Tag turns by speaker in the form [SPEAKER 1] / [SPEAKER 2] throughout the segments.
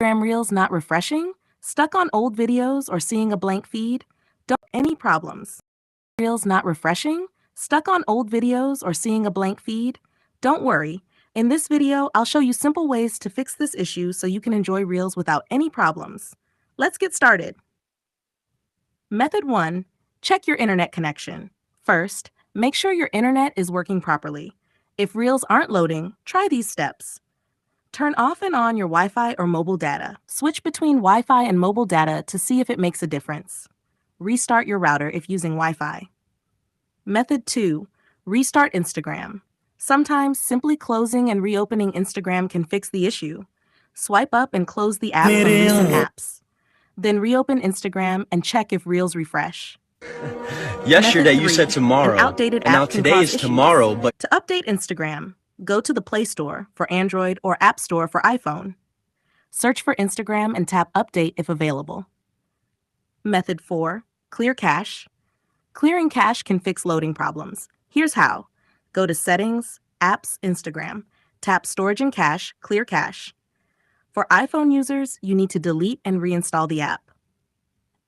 [SPEAKER 1] Instagram Reels not refreshing? Stuck on old videos or seeing a blank feed? Don't any problems. Reels not refreshing? Stuck on old videos or seeing a blank feed? Don't worry. In this video, I'll show you simple ways to fix this issue so you can enjoy Reels without any problems. Let's get started. Method 1. Check your internet connection. First, make sure your internet is working properly. If Reels aren't loading, try these steps. Turn off and on your Wi-Fi or mobile data. Switch between Wi-Fi and mobile data to see if it makes a difference. Restart your router if using Wi-Fi. Method 2. Restart Instagram. Sometimes simply closing and reopening Instagram can fix the issue. Swipe up and close the app from recent apps. Then reopen Instagram and check if Reels refresh.
[SPEAKER 2] Yesterday
[SPEAKER 1] Method
[SPEAKER 2] you
[SPEAKER 1] 3.
[SPEAKER 2] said tomorrow,
[SPEAKER 1] An outdated
[SPEAKER 2] and now
[SPEAKER 1] app can
[SPEAKER 2] today
[SPEAKER 1] cause
[SPEAKER 2] is
[SPEAKER 1] issues.
[SPEAKER 2] tomorrow, but
[SPEAKER 1] To update Instagram, go to the Play Store for Android or App Store for iPhone. Search for Instagram and tap Update if available. Method 4. Clear cache. Clearing cache can fix loading problems. Here's how. Go to Settings, Apps, Instagram. Tap Storage and Cache, Clear Cache. For iPhone users, you need to delete and reinstall the app.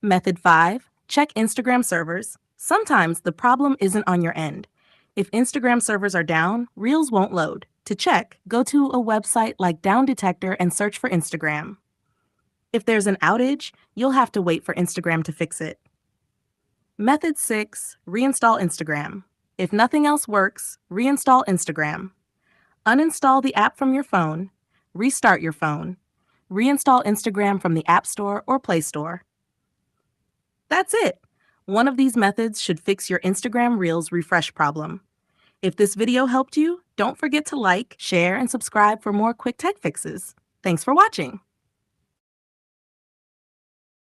[SPEAKER 1] Method 5. Check Instagram servers. Sometimes the problem isn't on your end. If Instagram servers are down, Reels won't load. To check, go to a website like Down Detector and search for Instagram. If there's an outage, you'll have to wait for Instagram to fix it. Method 6. Reinstall Instagram. If nothing else works, reinstall Instagram. Uninstall the app from your phone. Restart your phone. Reinstall Instagram from the App Store or Play Store. That's it. One of these methods should fix your Instagram Reels refresh problem. If this video helped you, don't forget to like, share, and subscribe for more quick tech fixes. Thanks for watching.